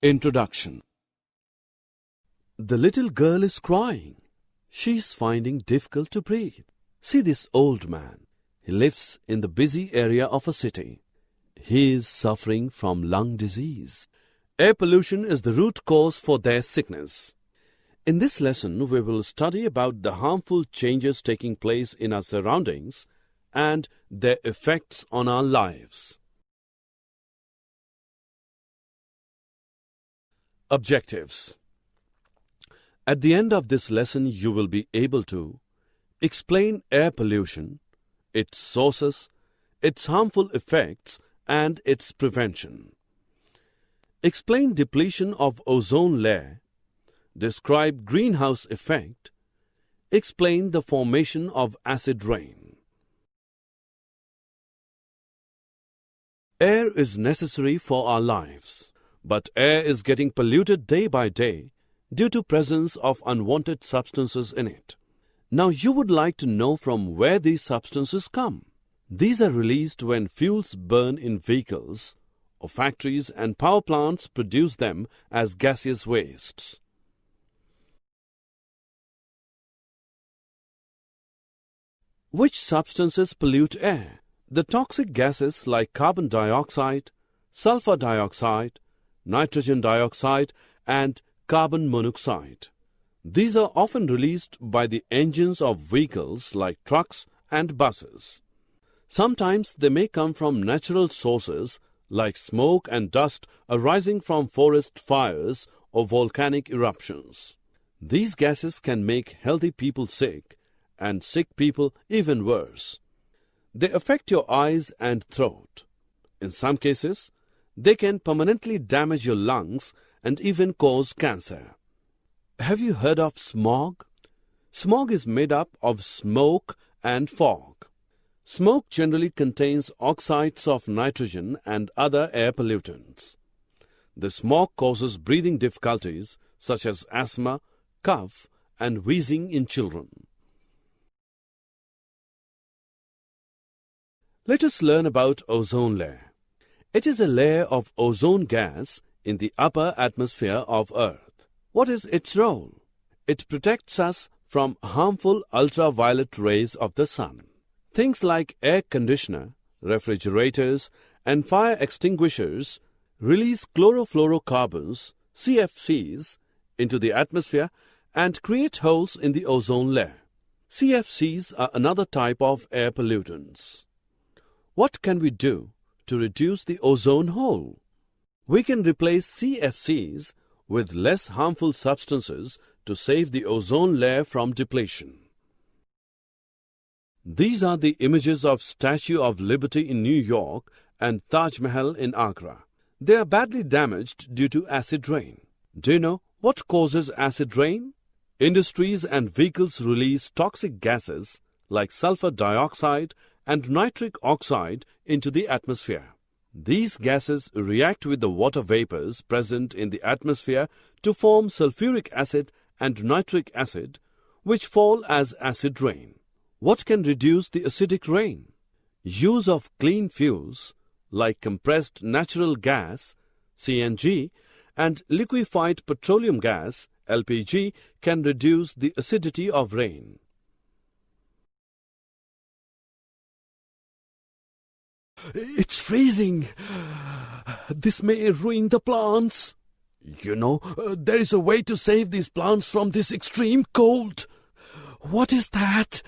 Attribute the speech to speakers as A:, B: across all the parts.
A: Introduction. The little girl is crying. She is finding difficult to breathe. See this old man. He lives in the busy area of a city. He is suffering from lung disease. Air pollution is the root cause for their sickness. In this lesson, we will study about the harmful changes taking place in our surroundings and their effects on our lives. Objectives. At the end of this lesson, you will be able to explain air pollution, its sources, its harmful effects, and its prevention. Explain depletion of ozone layer. Describe greenhouse effect. Explain the formation of acid rain. Air is necessary for our lives, but air is getting polluted day by day due to presence of unwanted substances in it. Now you would like to know from where these substances come. These are released when fuels burn in vehicles or factories and power plants produce them as gaseous wastes. Which substances pollute air? The toxic gases like carbon dioxide, sulfur dioxide, nitrogen dioxide, and carbon monoxide. These are often released by the engines of vehicles like trucks and buses. Sometimes they may come from natural sources like smoke and dust arising from forest fires or volcanic eruptions. These gases can make healthy people sick and sick people even worse. They affect your eyes and throat. In some cases, they can permanently damage your lungs and even cause cancer. Have you heard of smog? Smog is made up of smoke and fog. Smoke generally contains oxides of nitrogen and other air pollutants. The smog causes breathing difficulties such as asthma, cough, and wheezing in children. Let us learn about ozone layer. It is a layer of ozone gas in the upper atmosphere of Earth. What is its role? It protects us from harmful ultraviolet rays of the sun. Things like air conditioner, refrigerators, and fire extinguishers release chlorofluorocarbons, CFCs, into the atmosphere and create holes in the ozone layer. CFCs are another type of air pollutants. What can we do to reduce the ozone hole? We can replace CFCs with less harmful substances to save the ozone layer from depletion. These are the images of Statue of Liberty in New York and Taj Mahal in Agra. They are badly damaged due to acid rain. Do you know what causes acid rain? Industries and vehicles release toxic gases like sulfur dioxide and nitric oxide into the atmosphere. These gases react with the water vapors present in the atmosphere to form sulfuric acid and nitric acid, which fall as acid rain. What can reduce the acidic rain? Use of clean fuels like compressed natural gas, CNG, and liquefied petroleum gas, LPG, can reduce the acidity of rain. It's freezing. This may ruin the plants. You know, there is a way to save these plants from this extreme cold. What is that?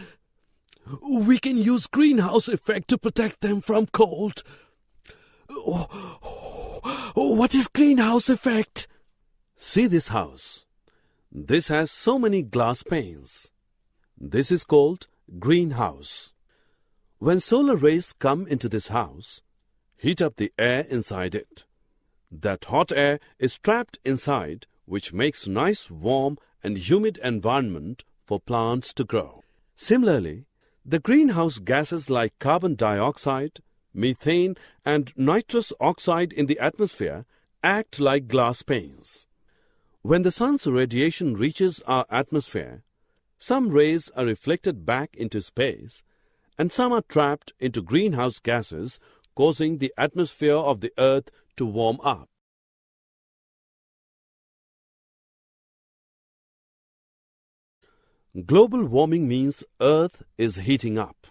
A: We can use greenhouse effect to protect them from cold. What is greenhouse effect? See this house. This has so many glass panes. This is called greenhouse. When solar rays come into this house, heat up the air inside it. That hot air is trapped inside, which makes nice, warm, and humid environment for plants to grow. Similarly, the greenhouse gases like carbon dioxide, methane, and nitrous oxide in the atmosphere act like glass panes. When the sun's radiation reaches our atmosphere, some rays are reflected back into space, and some are trapped into greenhouse gases, causing the atmosphere of the Earth to warm up. Global warming means Earth is heating up.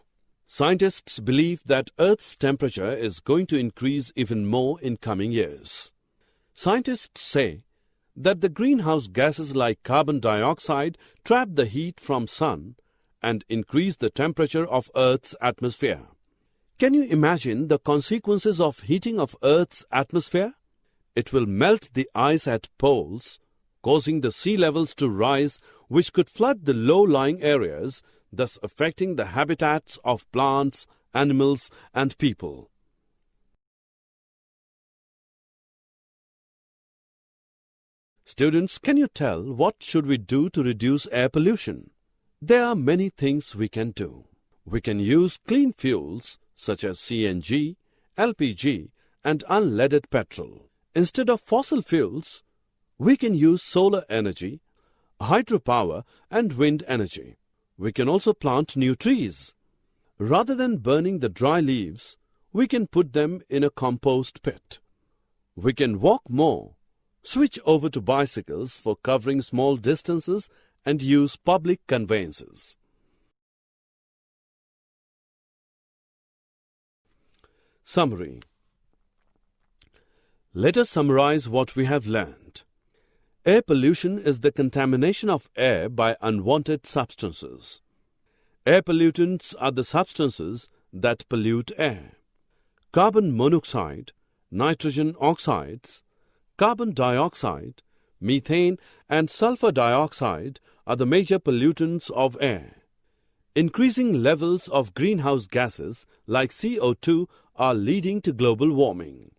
A: Scientists believe that Earth's temperature is going to increase even more in coming years. Scientists say that the greenhouse gases like carbon dioxide trap the heat from sun and increase the temperature of Earth's atmosphere. Can you imagine the consequences of heating of Earth's atmosphere? It will melt the ice at poles, causing the sea levels to rise, which could flood the low-lying areas, thus affecting the habitats of plants, animals, and people. Students, can you tell what should we do to reduce air pollution? There are many things we can do. We can use clean fuels such as CNG, LPG, and unleaded petrol. Instead of fossil fuels, we can use solar energy, hydropower, and wind energy. We can also plant new trees. Rather than burning the dry leaves, we can put them in a compost pit. We can walk more, switch over to bicycles for covering small distances, and use public conveyances. Summary. Let us summarize what we have learned. Air pollution is the contamination of air by unwanted substances. Air pollutants are the substances that pollute air. Carbon monoxide, nitrogen oxides, carbon dioxide, methane, and sulfur dioxide are the major pollutants of air. Increasing levels of greenhouse gases like CO2 are leading to global warming.